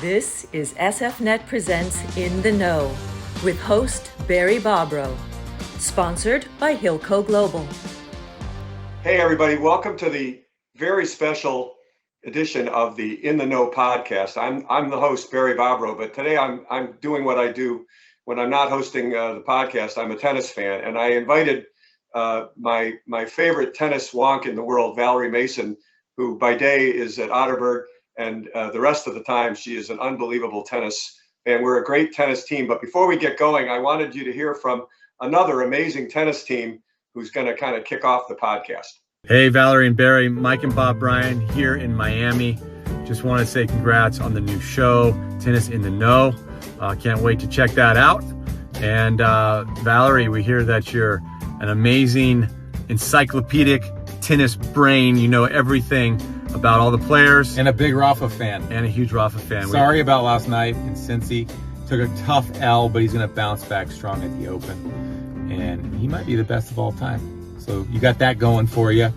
This is SFNet Presents In the Know with host Barry Bobrow, sponsored by Hilco Global. Hey everybody, welcome to the very special edition of the In the Know podcast. I'm the host Barry Bobrow, but today I'm doing what I do when I'm not hosting the podcast. I'm a tennis fan, and I invited my favorite tennis wonk in the world, Valerie Mason, who by day is at Otterbourg, and the rest of the time she is an unbelievable tennis fan. We're a great tennis team, but before we get going, I wanted you to hear from another amazing tennis team who's going to kind of kick off the podcast. Hey, Valerie and Barry, Mike and Bob Bryan here in Miami. Just want to say congrats on the new show, Tennis in the Know. Can't wait to check that out. And Valerie, we hear that you're an amazing encyclopedic tennis brain. You know everything about all the players. And a big Rafa fan. And a huge Rafa fan. Sorry about last night in Cincy. Took a tough L, but he's going to bounce back strong at the Open. And he might be the best of all time. So you got that going for you.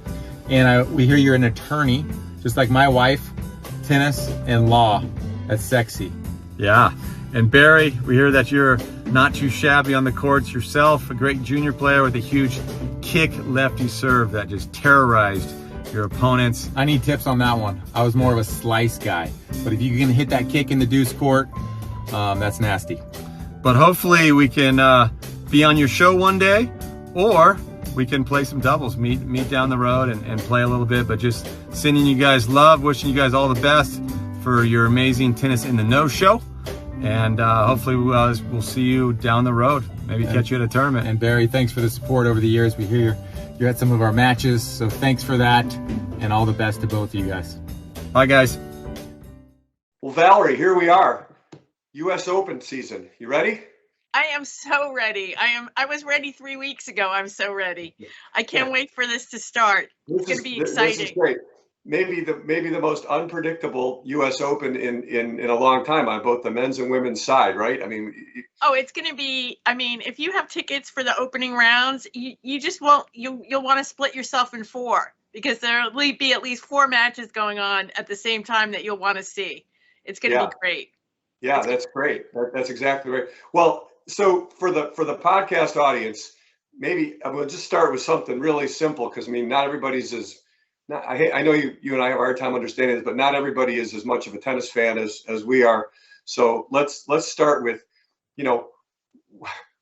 And we hear you're an attorney, just like my wife. Tennis and law. That's sexy. Yeah. And Barry, we hear that you're not too shabby on the courts yourself. A great junior player with a huge kick lefty serve that just terrorized your opponents. I need tips on that one. I was more of a slice guy. But if you can hit that kick in the deuce court, that's nasty. But hopefully we can be on your show one day, or we can play some doubles, meet down the road and play a little bit. But just sending you guys love, wishing you guys all the best for your amazing Tennis in the Know show. And hopefully we'll see you down the road, maybe catch you at a tournament. And Barry, thanks for the support over the years. We hear you're at some of our matches, so thanks for that, and all the best to both of you guys. Bye, guys. Well, Valerie, here we are. U.S. Open season. You ready? I am so ready. I was ready 3 weeks ago. I'm so ready. I can't wait for this to start. It's going to be exciting. This is great. Maybe the most unpredictable U.S. Open in a long time on both the men's and women's side, right? I mean, it's going to be. I mean, if you have tickets for the opening rounds, you just won't. You'll want to split yourself in four, because there'll be at least 4 matches going on at the same time that you'll want to see. It's going to be great. Yeah, that's great. That's exactly right. Well, so for the podcast audience, maybe I'm going to just start with something really simple, because I mean, not everybody's as I know you and I have a hard time understanding this, but not everybody is as much of a tennis fan as we are. So let's start with,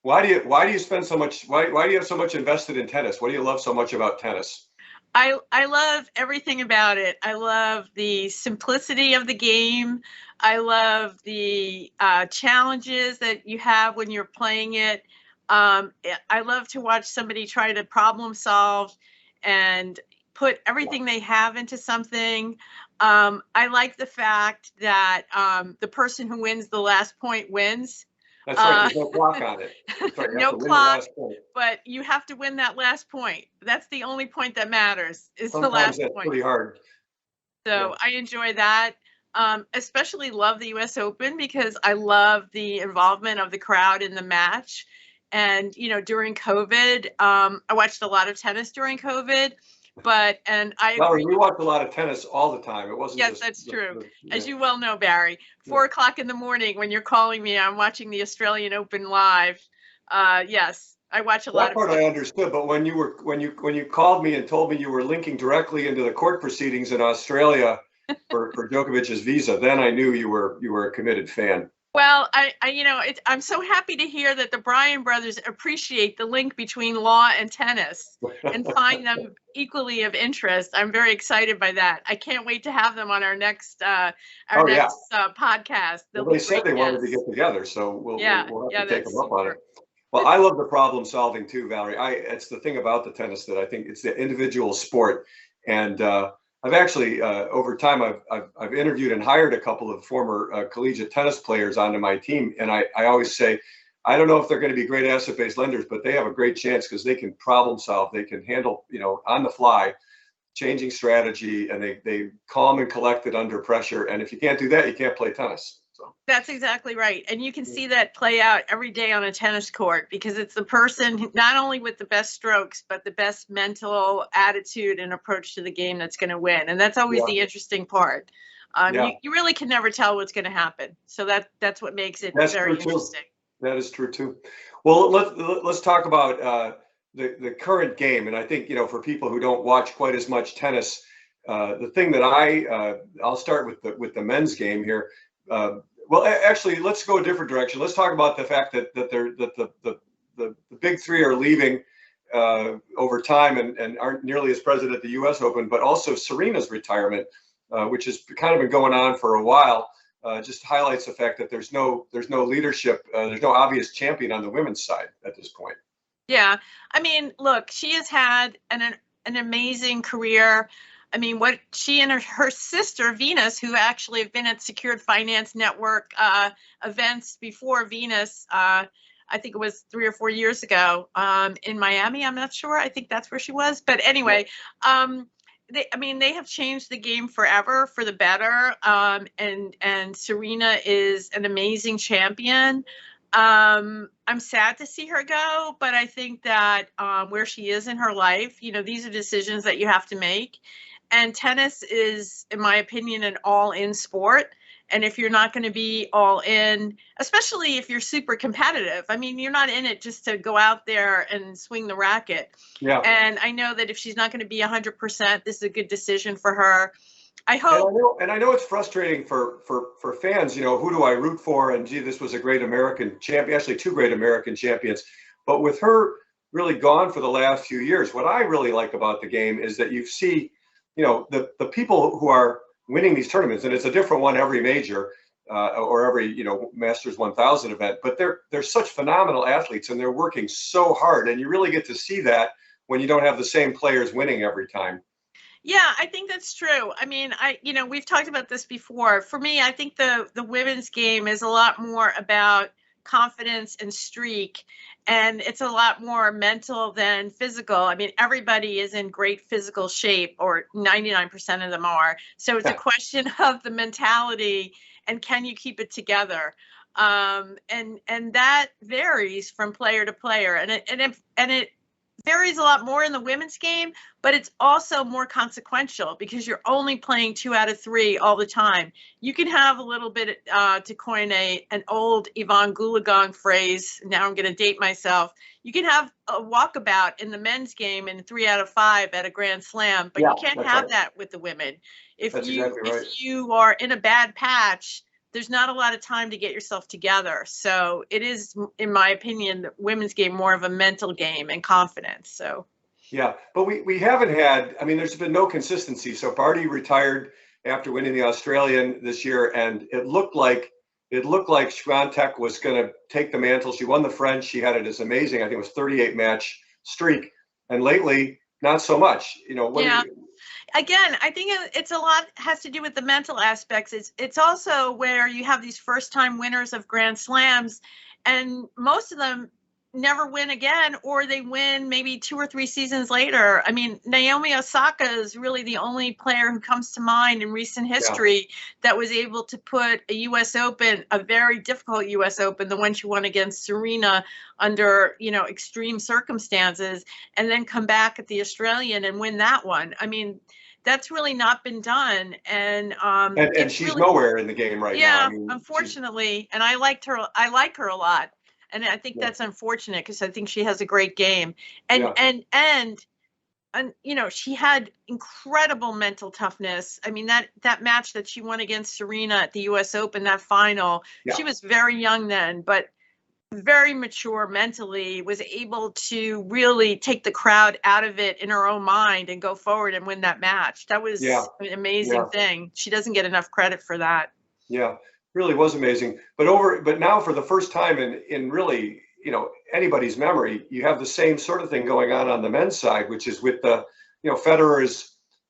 why do you spend so much? Why do you have so much invested in tennis? What do you love so much about tennis? I love everything about it. I love the simplicity of the game. I love the challenges that you have when you're playing it. I love to watch somebody try to problem solve and put everything they have into something. I like the fact that the person who wins the last point wins. That's right. There's no clock on it. Right, no clock, but you have to win that last point. That's the only point that matters. Is Sometimes the last that's point. Pretty hard. So I enjoy that. Especially love the U.S. Open, because I love the involvement of the crowd in the match. And during COVID, I watched a lot of tennis during COVID. And I agree. We watch a lot of tennis all the time. It wasn't. Yes, that's true. As you well know, Barry, 4 o'clock in the morning when you're calling me, I'm watching the Australian Open live. Yes, I watch a lot. That part I understood, but when you called me and told me you were linking directly into the court proceedings in Australia for Djokovic's visa, then I knew you were a committed fan. Well, I'm so happy to hear that the Bryan Brothers appreciate the link between law and tennis and find them equally of interest. I'm very excited by that. I can't wait to have them on our next podcast. Well, they said they wanted to get together, so we'll have to take them up on it. Well, I love the problem solving too, Valerie. It's the thing about the tennis that I think it's the individual sport, and I've actually, over time, I've interviewed and hired a couple of former collegiate tennis players onto my team. And I always say, I don't know if they're going to be great asset-based lenders, but they have a great chance because they can problem solve. They can handle, on the fly, changing strategy, and they calm and collected under pressure. And if you can't do that, you can't play tennis. So that's exactly right. And you can see that play out every day on a tennis court, because it's the person not only with the best strokes, but the best mental attitude and approach to the game that's going to win. And that's always the interesting part. Yeah. You really can never tell what's going to happen. So that's what makes it That's very true too. interesting. That is true too. Well, let's talk about the current game, and I think for people who don't watch quite as much tennis, the thing that I'll start with the men's game here. Well, actually, let's go a different direction. Let's talk about the fact that the big three are leaving over time and aren't nearly as present at the U.S. Open, but also Serena's retirement, which has kind of been going on for a while. Just highlights the fact that there's no leadership, there's no obvious champion on the women's side at this point. Yeah, I mean, look, she has had an amazing career. I mean, what she and her sister Venus, who actually have been at Secured Finance Network events before Venus, I think it was 3 or 4 years ago in Miami. I'm not sure. I think that's where she was. But anyway, they have changed the game forever for the better. And Serena is an amazing champion. I'm sad to see her go, but I think that where she is in her life, these are decisions that you have to make. And tennis is, in my opinion, an all-in sport. And if you're not going to be all in, especially if you're super competitive, I mean, you're not in it just to go out there and swing the racket. Yeah. And I know that if she's not going to be 100%, this is a good decision for her. I hope. And I know it's frustrating for fans, who do I root for? And gee, this was a great American champion, actually 2 great American champions. But with her really gone for the last few years, what I really like about the game is that you see, the people who are winning these tournaments, and it's a different one every major or every Masters 1000 event, but they're such phenomenal athletes and they're working so hard, and you really get to see that when you don't have the same players winning every time. Yeah, I think that's true. I mean, we've talked about this before. For me, I think the women's game is a lot more about confidence and streak, and it's a lot more mental than physical. I mean, everybody is in great physical shape, or 99% of them are. So it's a question of the mentality and can you keep it together? And that varies from player to player, and it varies a lot more in the women's game, but it's also more consequential because you're only playing 2 out of 3 all the time. You can have a little bit, to coin an old Yvonne Goolagong phrase, now I'm going to date myself, you can have a walkabout in the men's game in 3 out of 5 at a Grand Slam, but you can't have that with the women. If you are in a bad patch, there's not a lot of time to get yourself together. So it is, in my opinion, the women's game more of a mental game and confidence. So. Yeah, but we haven't had, I mean, there's been no consistency. So Barty retired after winning the Australian this year, and it looked like Swiatek was going to take the mantle. She won the French. She had this amazing, I think it was 38 match streak. And lately, not so much. Again, I think it's a lot has to do with the mental aspects. It's also where you have these first-time winners of Grand Slams, and most of them never win again, or they win maybe 2 or 3 seasons later. I mean, Naomi Osaka is really the only player who comes to mind in recent history that was able to put a U.S. Open, a very difficult U.S. Open, the one she won against Serena, under extreme circumstances, and then come back at the Australian and win that one. I mean, that's really not been done, and she's really nowhere in the game right now. Yeah, I mean, unfortunately, and I like her a lot. And I think that's unfortunate because I think she has a great game. And she had incredible mental toughness. I mean, that match that she won against Serena at the US Open, that final, she was very young then, but very mature mentally, was able to really take the crowd out of it in her own mind and go forward and win that match. That was an amazing thing. She doesn't get enough credit for that. Yeah. Really was amazing, but now for the first time in really anybody's memory, you have the same sort of thing going on the men's side, which is with the Federer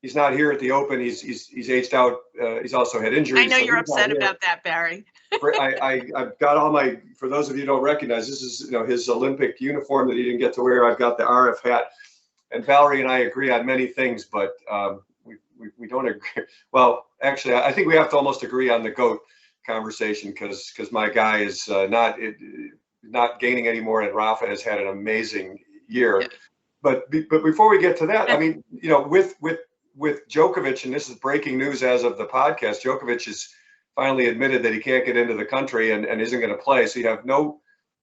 he's not here at the Open. He's aged out. He's also had injuries. I know you're upset about that, Barry. I've got all for those of you who don't recognize, this is his Olympic uniform that he didn't get to wear. I've got the RF hat, and Valerie and I agree on many things, but we don't agree. Well, actually, I think we have to almost agree on the GOAT conversation because my guy is not gaining anymore, and Rafa has had an amazing year. But before we get to that, I mean, with with Djokovic, and this is breaking news as of the podcast, Djokovic has finally admitted that he can't get into the country and isn't going to play. So you have no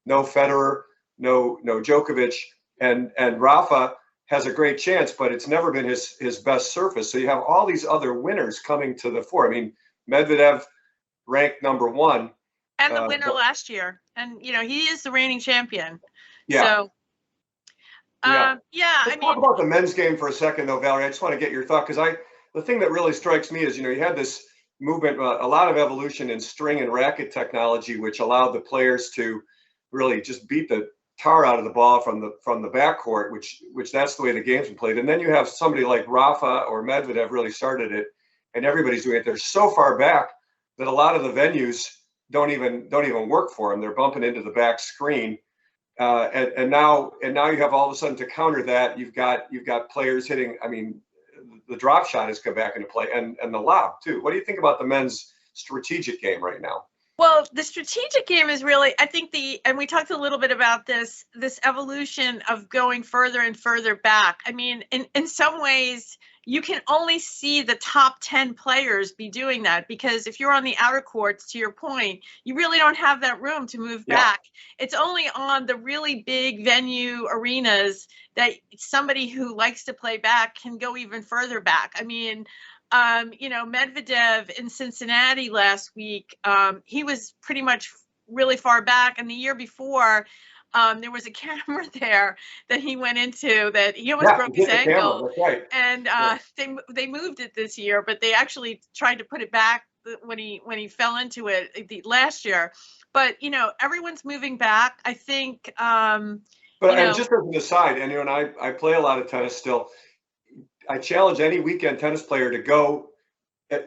Federer, no Djokovic, and Rafa has a great chance, but it's never been his best surface. So you have all these other winners coming to the fore. I mean, Medvedev ranked number 1. And the winner last year. And, he is the reigning champion. Yeah. So, Let's I mean, talk about the men's game for a second, though, Valerie. I just want to get your thought, because the thing that really strikes me is, you had this movement, a lot of evolution in string and racket technology, which allowed the players to really just beat the tar out of the ball from the backcourt, which that's the way the game's been played. And then you have somebody like Rafa or Medvedev really started it, and everybody's doing it. They're so far back that a lot of the venues don't even work for them. They're bumping into the back screen. And now you have all of a sudden, to counter that, you've got players hitting. I mean, the drop shot has come back into play, and the lob too. What do you think about the men's strategic game right now? Well, the strategic game is really, I think and we talked a little bit about this evolution of going further and further back. I mean, in some ways, you can only see the top 10 players be doing that, because if you're on the outer courts, to your point, you really don't have that room to move back. It's only on the really big venue arenas that somebody who likes to play back can go even further back. I mean, Medvedev in Cincinnati last week, he was pretty much really far back. And the year before, there was a camera there that he went into that he almost broke his ankle. That's right. And they moved it this year, but they actually tried to put it back when he fell into it last year. But, everyone's moving back. I think. And just as an aside, and I play a lot of tennis still. I challenge any weekend tennis player to go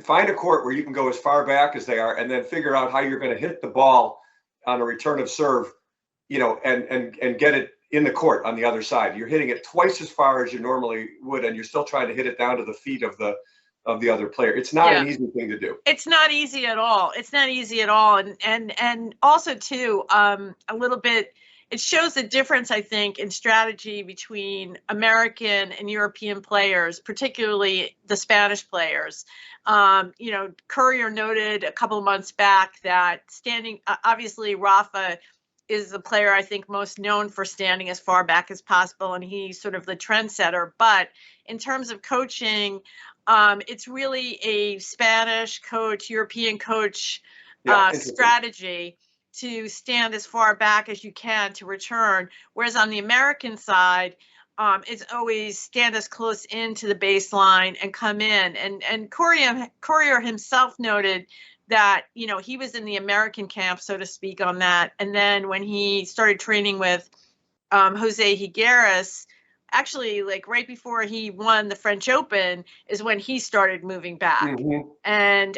find a court where you can go as far back as they are, and then figure out how you're going to hit the ball on a return of serve, and get it in the court on the other side. You're hitting it twice as far as you normally would, and you're still trying to hit it down to the feet of the other player. It's not an easy thing to do. It's not easy at all. It's not easy at all. And also too, a little bit, it shows the difference, I think, in strategy between American and European players, particularly the Spanish players. Courier noted a couple of months back that obviously Rafa is the player I think most known for standing as far back as possible, and he's sort of the trendsetter. But in terms of coaching, it's really a Spanish coach, European coach strategy to stand as far back as you can to return. Whereas on the American side, it's always stand as close into the baseline and come in. And Courier himself noted that, he was in the American camp, so to speak, on that. And then when he started training with Jose Higueras, actually, like right before he won the French Open is when he started moving back. Mm-hmm. And,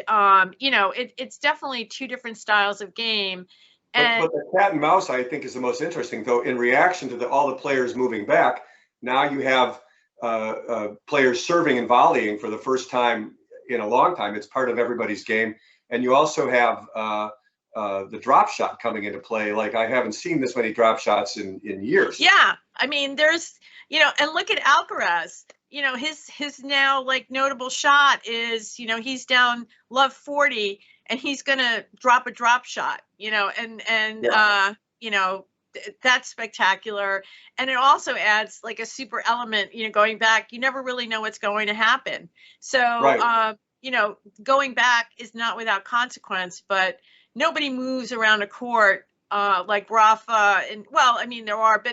it's definitely two different styles of game. But the cat and mouse, I think, is the most interesting, though. In reaction to all the players moving back, now you have players serving and volleying for the first time in a long time. It's part of everybody's game. And you also have the drop shot coming into play. Like, I haven't seen this many drop shots in years. Yeah. I mean, there's, and look at Alcaraz. His now like notable shot is, he's down love 40 and he's going to drop a drop shot, that's spectacular. And it also adds like a super element, going back, you never really know what's going to happen. So, right. Going back is not without consequence, but nobody moves around a court like Rafa. And there are,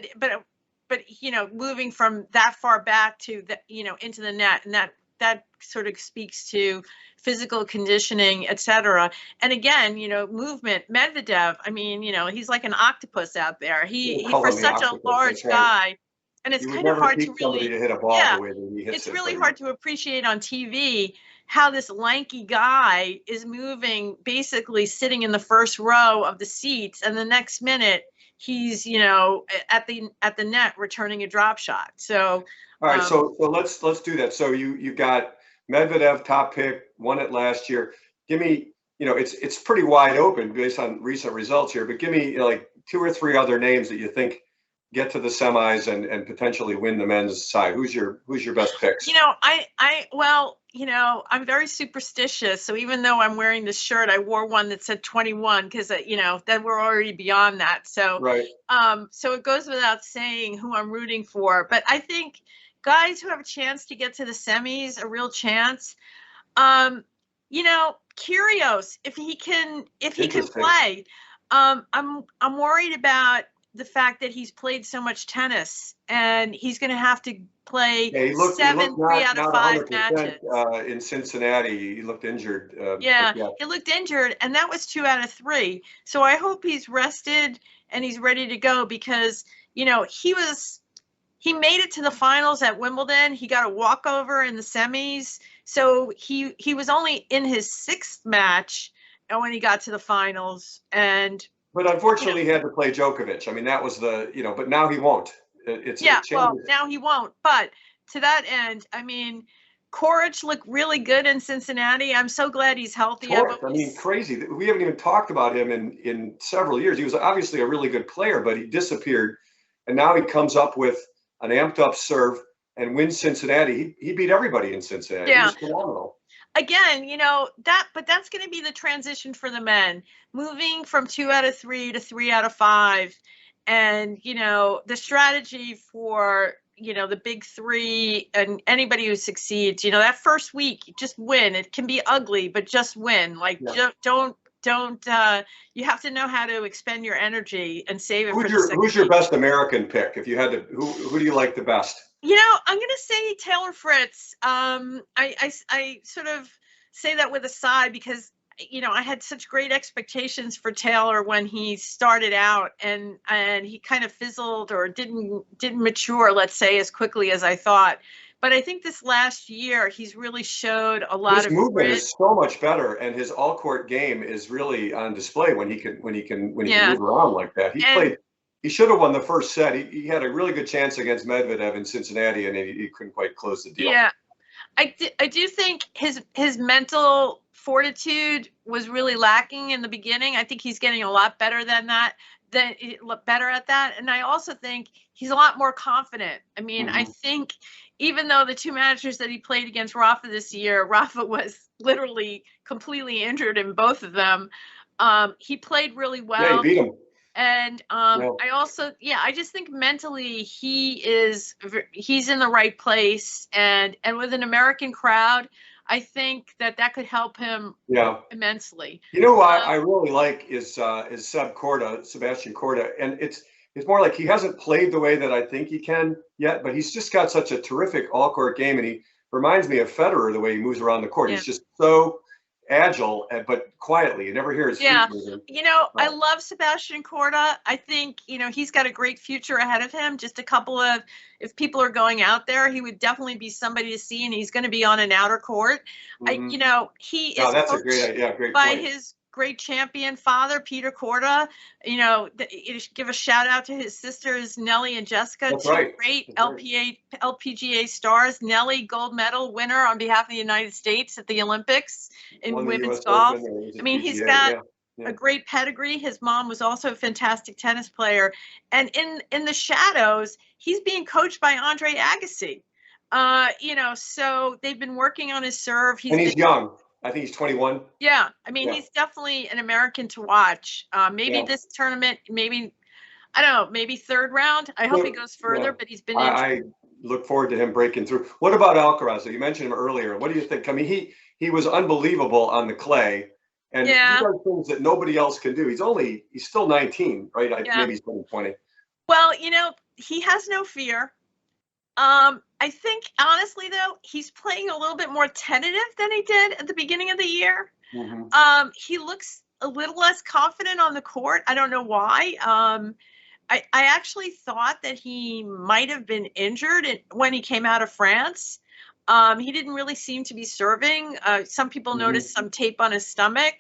but moving from that far back to the, into the net, and that sort of speaks to physical conditioning, etc. And again, movement. Medvedev, he's like an octopus out there. He for such a large guy, and it's kind of hard to really hit a ball the way that he hits it's really hard to appreciate on TV how this lanky guy is moving, basically sitting in the first row of the seats, and the next minute he's at the net returning a drop shot. So all right, so let's do that. So you've got Medvedev, top pick, won it last year. Give me, it's pretty wide open based on recent results here, but give me like 2 or 3 other names that you think get to the semis and potentially win the men's side? Who's your best picks? I'm very superstitious. So even though I'm wearing this shirt, I wore one that said 21 because then we're already beyond that. So right. So it goes without saying who I'm rooting for. But I think guys who have a chance to get to the semis, a real chance. Kyrgios, if he can play. I'm worried about the fact that he's played so much tennis and he's going to have to play 3 out of 5 matches. In Cincinnati, he looked injured. He looked injured, and that was 2 out of 3. So I hope he's rested and he's ready to go because, he made it to the finals at Wimbledon. He got a walkover in the semis. So he was only in his 6th match when he got to the finals. But unfortunately, he had to play Djokovic. I mean, that was but now he won't. Now he won't. But to that end, I mean, Coric looked really good in Cincinnati. I'm so glad he's healthy. Crazy. We haven't even talked about him in several years. He was obviously a really good player, but he disappeared. And now he comes up with an amped up serve and wins Cincinnati. He beat everybody in Cincinnati. Yeah. He was phenomenal. Again, but that's going to be the transition for the men, moving from 2 out of 3 to 3 out of 5. And, the strategy for, the big 3 and anybody who succeeds, that first week, just win. It can be ugly, but just win. Don't you have to know how to expend your energy and save it Who's your best American pick? If you had to, who do you like the best? I'm going to say Taylor Fritz. I sort of say that with a sigh because, I had such great expectations for Taylor when he started out and he kind of fizzled or didn't mature, let's say, as quickly as I thought. But I think this last year, he's really showed a lot of his movement is so much better, and his all-court game is really on display when he can move around like that. He should have won the first set. He had a really good chance against Medvedev in Cincinnati, and he couldn't quite close the deal. Yeah, I do think his mental fortitude was really lacking in the beginning. I think he's getting a lot better at that. And I also think he's a lot more confident. I mean, I think even though the 2 matches that he played against Rafa this year, Rafa was literally completely injured in both of them. He played really well. Yeah, he beat him. And I just think mentally he's in the right place, and with an American crowd, I think that could help him immensely. Who I really like is Sebastian Korda, and it's more like he hasn't played the way that I think he can yet, but he's just got such a terrific all-court game, and he reminds me of Federer the way he moves around the court. Yeah. He's just so agile, but quietly. You never hear his feet moving. I love Sebastian Korda. I think, he's got a great future ahead of him. Just if people are going out there, he would definitely be somebody to see, and he's going to be on an outer court. Mm-hmm. He is that's a great idea. Great by point. His great champion father, Peter Korda. Give a shout out to his sisters, Nellie and Jessica. That's right. Great LPGA stars. Nellie, gold medal winner on behalf of the United States at the Olympics in women's golf. I mean, he's got a great pedigree. His mom was also a fantastic tennis player. And in the shadows, he's being coached by Andre Agassi. So they've been working on his serve. He's young. I think he's 21. Yeah. I mean, he's definitely an American to watch. This tournament, maybe 3rd round. I hope he goes further, but he's been I look forward to him breaking through. What about Alcaraza? You mentioned him earlier. What do you think? I mean, he was unbelievable on the clay, and he does things that nobody else can do. He's still 19, right? Maybe he's 20. Well, he has no fear. I think, honestly, though, he's playing a little bit more tentative than he did at the beginning of the year. Mm-hmm. He looks a little less confident on the court. I don't know why. I actually thought that he might have been injured when he came out of France. He didn't really seem to be serving. Some people noticed some tape on his stomach.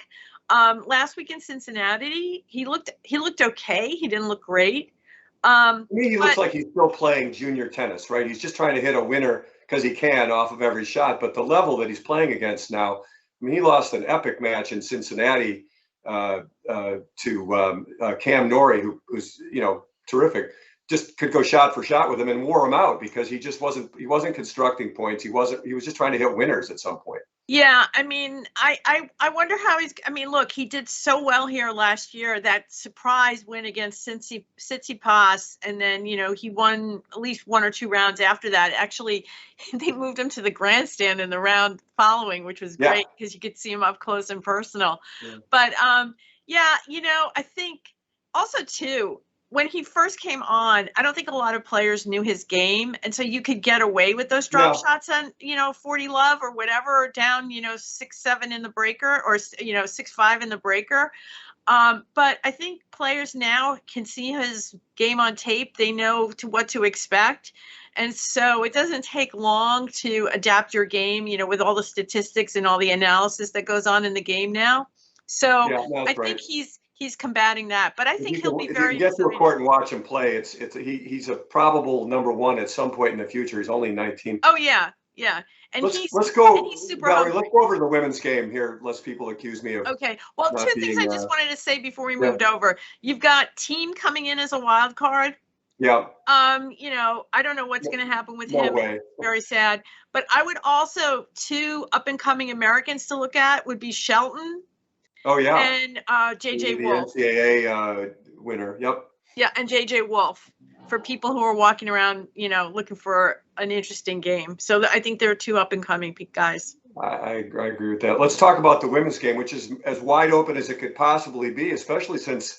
Last week in Cincinnati, he looked okay. He didn't look great. To me, he looks like he's still playing junior tennis, right? He's just trying to hit a winner because he can off of every shot. But the level that he's playing against now, I mean, he lost an epic match in Cincinnati to Cam Norrie, who's terrific. just could go shot for shot with him and wore him out because he wasn't constructing points. He was just trying to hit winners at some point. Yeah, I mean, I wonder how I mean, look, he did so well here last year, that surprise win against Tsitsipas, and then, he won at least 1 or 2 rounds after that. Actually, they moved him to the grandstand in the round following, which was great because you could see him up close and personal. Yeah. But yeah, I think also too, when he first came on, I don't think a lot of players knew his game. And so you could get away with those drop shots on, 40 love or whatever, down, 6-7 in the breaker, or, 6-5 in the breaker. But I think players now can see his game on tape. They know what to expect. And so it doesn't take long to adapt your game, with all the statistics and all the analysis that goes on in the game now. So I think he's combating that, but I think he'll be very. If you get to a court and watch him play, he's a probable number 1 at some point in the future. He's only 19. Oh yeah, and let's go. He's super Valerie, let's go over to the women's game here, lest people accuse me of. Okay, well, 2 things I just wanted to say before we moved over. You've got Team coming in as a wild card. Yeah. I don't know what's going to happen with him. Way. Very sad. But I would also 2 up and coming Americans to look at would be Shelton. Oh yeah, and JJ Wolf, the NCAA winner. Yep. Yeah, and JJ Wolf, for people who are walking around, looking for an interesting game. So I think there are 2 up and coming guys. I agree with that. Let's talk about the women's game, which is as wide open as it could possibly be, especially since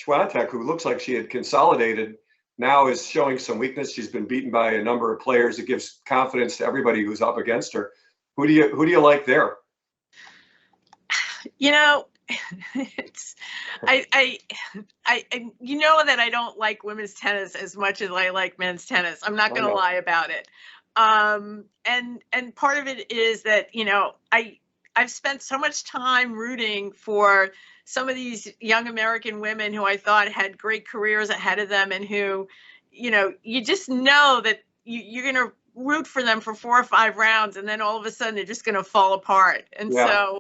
Swiatek, who looks like she had consolidated, now is showing some weakness. She's been beaten by a number of players. It gives confidence to everybody who's up against her. Who do you like there? It's I that I don't like women's tennis as much as I like men's tennis. I'm not going to lie about it. And part of it is that, I've spent so much time rooting for some of these young American women who I thought had great careers ahead of them, and who, you just know that you're going to root for them for 4 or 5 rounds, and then all of a sudden they're just going to fall apart. And so,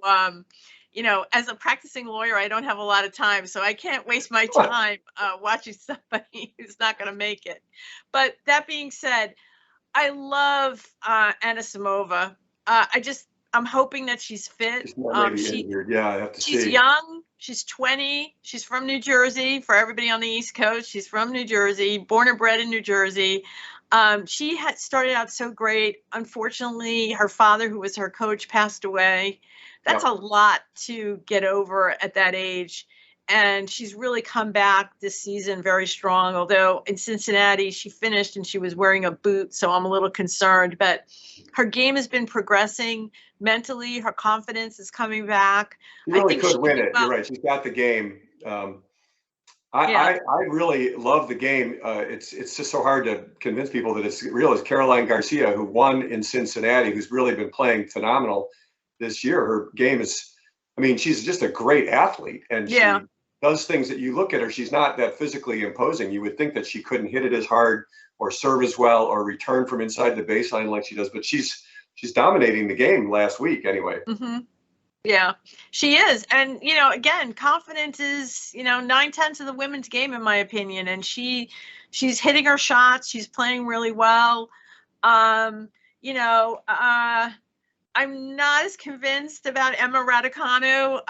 as a practicing lawyer, I don't have a lot of time, so I can't waste my time watching somebody who's not going to make it. But that being said, I love Anisimova. I'm hoping that she's fit. She's not injured. Yeah, I have to see. She's young. She's 20. She's from New Jersey. For everybody on the East Coast, she's from New Jersey, born and bred in New Jersey. She had started out so great. Unfortunately, her father, who was her coach, passed away. That's a lot to get over at that age. And she's really come back this season very strong. Although in Cincinnati, she finished and she was wearing a boot. So I'm a little concerned. But her game has been progressing mentally. Her confidence is coming back. She really could win it. You're right. She's got the game. I really love the game. It's just so hard to convince people that it's real. It's Caroline Garcia, who won in Cincinnati, who's really been playing phenomenal this year. Her game is, she's just a great athlete, and she does things that you look at her. She's not that physically imposing. You would think that she couldn't hit it as hard or serve as well or return from inside the baseline like she does, but she's dominating the game last week anyway. Mm-hmm. Yeah, she is. And, again, confidence is, 9/10 of the women's game, in my opinion. And she's hitting her shots. She's playing really well. I'm not as convinced about Emma Radicano.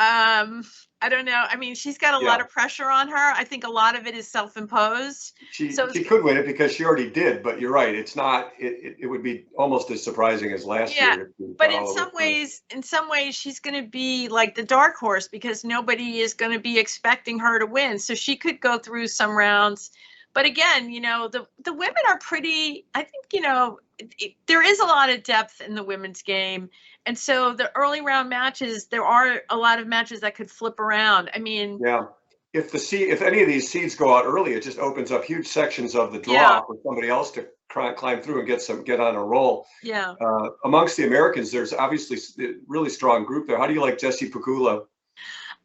I don't know. She's got a lot of pressure on her. I think a lot of it is self-imposed. She could win it because she already did, but you're right. It's not. It would be almost as surprising as last year. But in some ways, she's going to be like the dark horse because nobody is going to be expecting her to win. So she could go through some rounds. But again, the women are pretty. I think there is a lot of depth in the women's game. And so the early round matches, there are a lot of matches that could flip around. If any of these seeds go out early, it just opens up huge sections of the draw for somebody else to climb through and get on a roll. Yeah. Amongst the Americans, there's obviously a really strong group there. How do you like Jessie Pegula?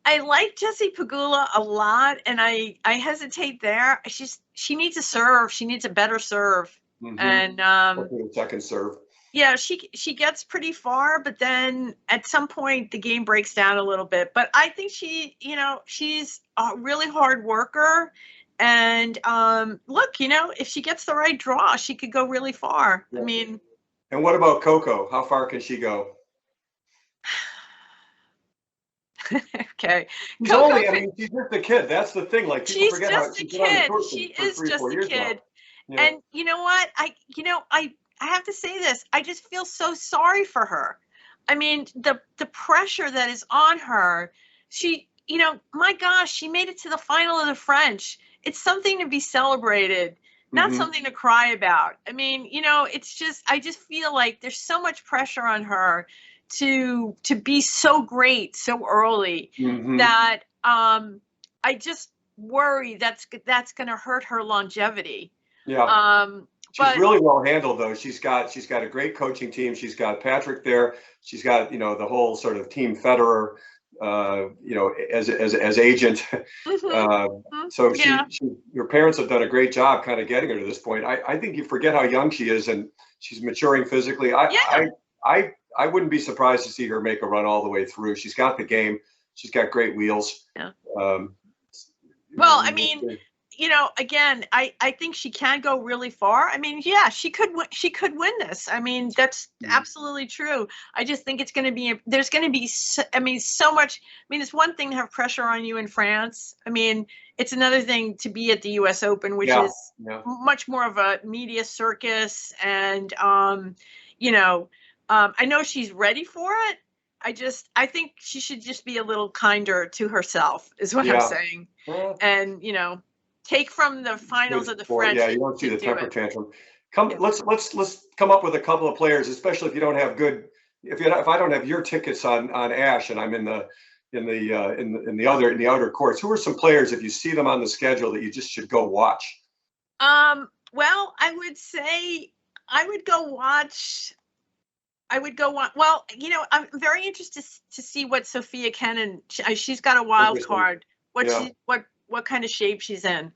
I like Jessie Pegula a lot, and I hesitate there. She needs a serve. She needs a better serve. Mm-hmm. And second serve. Yeah, she gets pretty far, but then at some point the game breaks down a little bit. But I think she's a really hard worker, And look, if she gets the right draw, she could go really far. Yeah. I mean, and what about Coco? How far can she go? okay. She's only, I mean, she's just a kid. That's the thing. Like, people She's forget how just a she's been on the kid. tour She for is 3 or just 4 a years now. kid. Yeah. And you know what? I have to say this. I just feel so sorry for her. I mean, the pressure that is on her. She, my gosh, she made it to the final of the French. It's something to be celebrated, not something to cry about. I mean, it's just, I just feel like there's so much pressure on her to be so great so early that I just worry that's going to hurt her longevity. Yeah. She's But really well handled, though. She's got a great coaching team. She's got Patrick there. She's got, the whole sort of team Federer, as agent. So her parents have done a great job kind of getting her to this point. I think you forget how young she is, and she's maturing physically. I wouldn't be surprised to see her make a run all the way through. She's got the game. She's got great wheels. Yeah. Well, I mean, again, I think she can go really far. I mean, yeah, she could win this. I mean, that's absolutely true. I just think there's going to be, so much. I mean, it's one thing to have pressure on you in France. I mean, it's another thing to be at the US Open, which is much more of a media circus. And, I know she's ready for it. I think she should just be a little kinder to herself is what I'm saying. Yeah. And, take from the finals of the French. Yeah, you don't see the temper tantrum. Let's come up with a couple of players, especially if you don't have if I don't have your tickets on Ash and I'm in the outer courts. Who are some players, if you see them on the schedule, that you just should go watch? Well, I would say I would go watch. Well, I'm very interested to see what Sophia Kenin. She's got a wild card. What kind of shape she's in.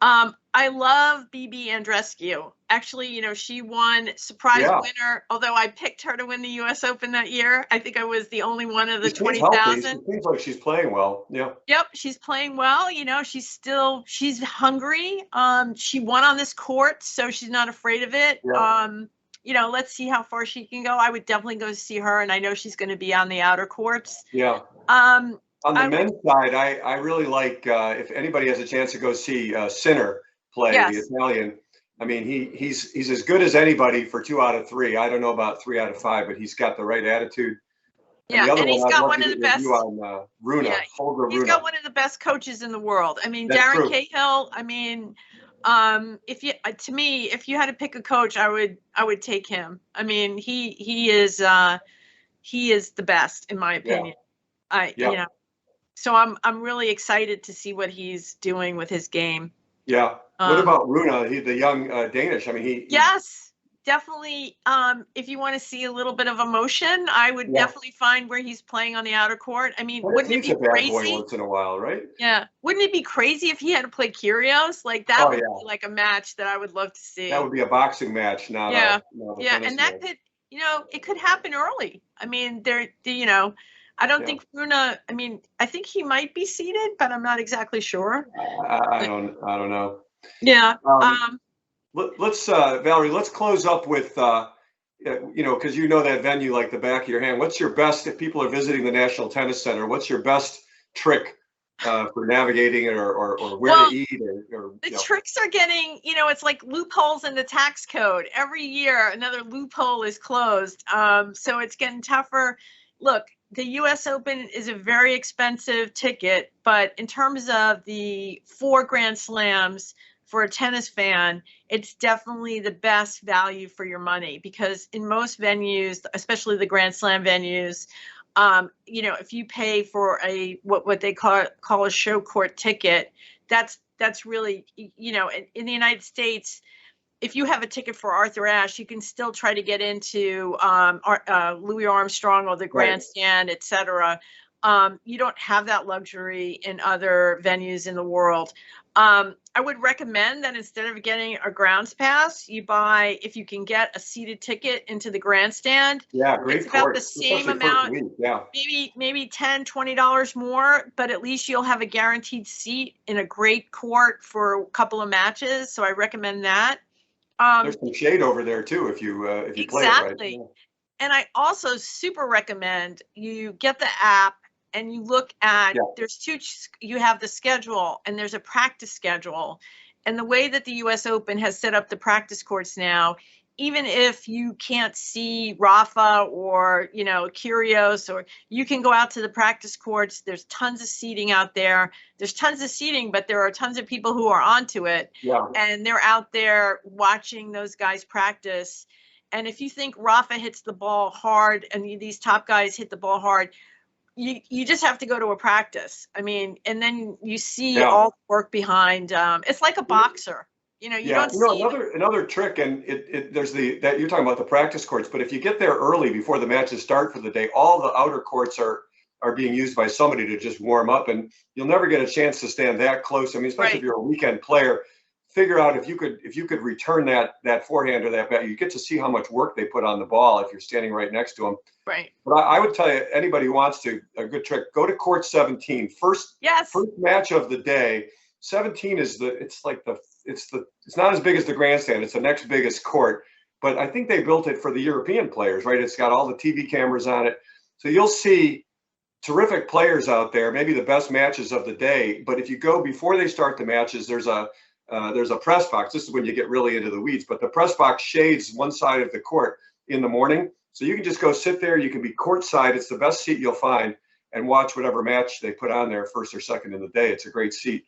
I love BB Andreescu. Actually, she won surprise winner. Although I picked her to win the U.S. Open that year, I think I was the only one of the 20,000. It seems like she's playing well. Yeah. Yep, she's playing well. She's hungry. She won on this court, so she's not afraid of it. Yeah. Let's see how far she can go. I would definitely go see her, and I know she's going to be on the outer courts. Yeah. On the men's side, I really like, if anybody has a chance to go see Sinner play, the Italian. I mean, he's as good as anybody for 2 out of 3. I don't know about 3 out of 5, but he's got the right attitude. Yeah, and he's got one of the best. On Runa, Holger he's Runa. Got one of the best coaches in the world. I mean, Darren Cahill. I mean, if you had to pick a coach, I would take him. I mean, he is the best in my opinion. So I'm really excited to see what he's doing with his game. Yeah. What about Runa? He's the young Danish. I mean, Yes, definitely. If you want to see a little bit of emotion, I would definitely find where he's playing on the outer court. I mean, wouldn't it be crazy? Boy once in a while, right? Yeah. Wouldn't it be crazy if he had to play Kyrgios? Like that would be like a match that I would love to see. That would be a boxing match, not a and that could, it could happen early. I mean, I don't think Runa. I mean, I think he might be seeded, but I'm not exactly sure. I don't know. Yeah. Let's Valerie. Let's close up with because that venue like the back of your hand. What's your best, if people are visiting the National Tennis Center? What's your best trick for navigating it, or where to eat, or the tricks are getting. It's like loopholes in the tax code. Every year, another loophole is closed. So it's getting tougher. Look. The U.S. Open is a very expensive ticket, but in terms of the 4 Grand Slams for a tennis fan, it's definitely the best value for your money, because in most venues, especially the Grand Slam venues, if you pay for what they call a show court ticket, that's really, in the United States, if you have a ticket for Arthur Ashe, you can still try to get into Louis Armstrong or the Grandstand, et cetera. You don't have that luxury in other venues in the world. I would recommend that instead of getting a grounds pass, you buy, if you can get a seated ticket into the grandstand. Yeah, great It's about the court, same especially first amount, week. Yeah. maybe $10, $20 more, but at least you'll have a guaranteed seat in a great court for a couple of matches. So I recommend that. There's some shade over there too if you play it right. Exactly. And I also super recommend you get the app and you look at, you have the schedule and there's a practice schedule. And the way that the US Open has set up the practice courts now, even if you can't see Rafa or, Kyrgios, or you can go out to the practice courts. There's tons of seating out there. There's tons of seating, but there are tons of people who are onto it. Yeah. And they're out there watching those guys practice. And if you think Rafa hits the ball hard and these top guys hit the ball hard, you just have to go to a practice. I mean, and then you see all the work behind. It's like a boxer. You don't see another trick, and there's that you're talking about the practice courts. But if you get there early before the matches start for the day, all the outer courts are being used by somebody to just warm up, and you'll never get a chance to stand that close. I mean, especially if you're a weekend player. Figure out if you could return that forehand or that bat, you get to see how much work they put on the ball if you're standing right next to them. Right. But I would tell you, anybody who wants to, a good trick, go to court 17. First match of the day. 17 is it's not as big as the grandstand. It's the next biggest court, but I think they built it for the European players, right? It's got all the TV cameras on it, so you'll see terrific players out there. Maybe the best matches of the day. But if you go before they start the matches, there's a press box. This is when you get really into the weeds, but the press box shades one side of the court in the morning. So you can just go sit there. You can be courtside. It's the best seat you'll find, and watch whatever match they put on there first or second in the day. It's a great seat.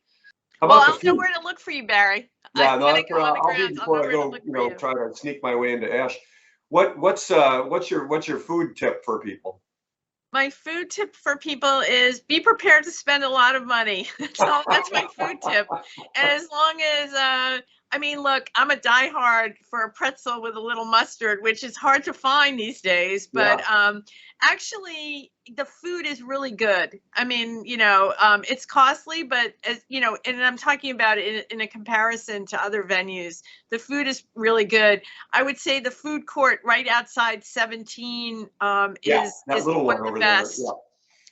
I'll know where to look for you, Barry. Yeah, I'll do before I go, try to sneak my way into Ash. What's your food tip for people? My food tip for people is be prepared to spend a lot of money. That's my food tip. And as long as, look, I'm a diehard for a pretzel with a little mustard, which is hard to find these days. But actually, the food is really good. I mean, it's costly, but and I'm talking about it in a comparison to other venues. The food is really good. I would say the food court right outside 17 is one of the best. Yeah.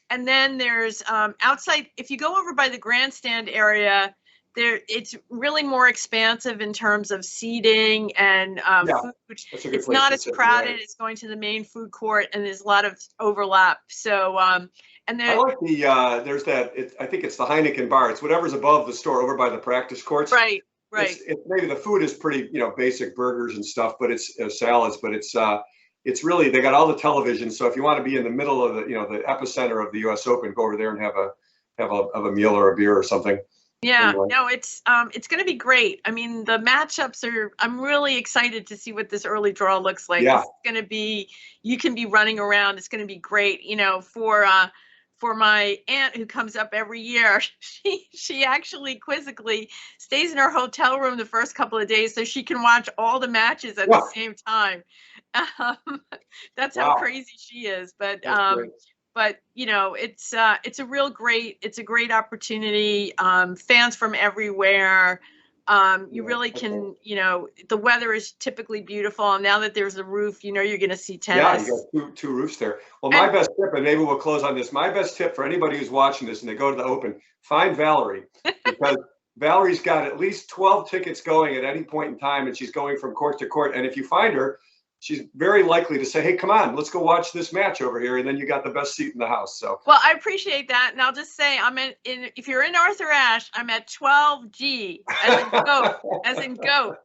And then there's outside, if you go over by the grandstand area, it's really more expansive in terms of seating and food. It's not as crowded. Right. It's going to the main food court, and there's a lot of overlap. So, and there. I like there's that. I think it's the Heineken bar. It's whatever's above the store, over by the practice courts. Right. It's maybe the food is pretty, basic burgers and stuff, but it's salads. But it's really, they got all the televisions. So if you want to be in the middle of the epicenter of the U.S. Open, go over there and have a meal or a beer or something. Yeah, no, it's going to be great. I mean, the matchups I'm really excited to see what this early draw looks like. Yeah. It's going to be, you can be running around. It's going to be great. For my aunt who comes up every year, she actually quizzically stays in her hotel room the first couple of days so she can watch all the matches at the same time. That's how crazy she is. But it's a great opportunity. Fans from everywhere. You really can, the weather is typically beautiful. And now that there's a roof, you're going to see tennis. Yeah, you got two roofs there. Well, my best tip, and maybe we'll close on this. My best tip for anybody who's watching this and they go to the Open, find Valerie, because Valerie's got at least 12 tickets going at any point in time, and she's going from court to court. And if you find her, she's very likely to say, hey, come on, let's go watch this match over here. And then you got the best seat in the house. So, well, I appreciate that. And I'll just say, if you're in Arthur Ashe, I'm at 12G, as in goat.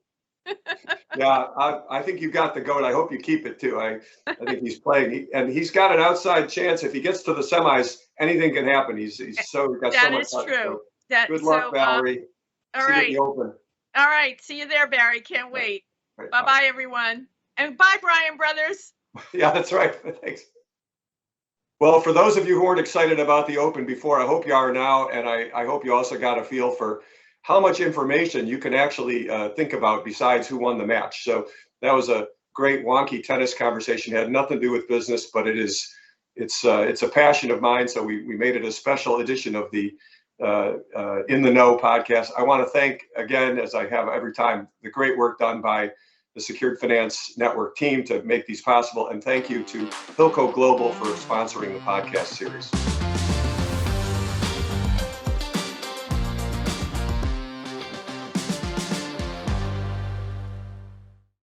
Yeah, I think you got the goat. I hope you keep it too. I think he's playing, and he's got an outside chance. If he gets to the semis, anything can happen. He's got so much. That is true. So good luck, Valerie. All right. See you at the Open. All right. See you there, Barry. Can't wait. Right, bye-bye, everyone. And bye, Bryan Brothers. Yeah, that's right. Thanks. Well, for those of you who weren't excited about the Open before, I hope you are now. And I hope you also got a feel for how much information you can actually think about besides who won the match. So that was a great wonky tennis conversation. It had nothing to do with business, but it's a passion of mine. So we made it a special edition of the In the Know podcast. I want to thank again, as I have every time, the great work done by the Secured Finance Network team to make these possible. And thank you to Hilco Global for sponsoring the podcast series.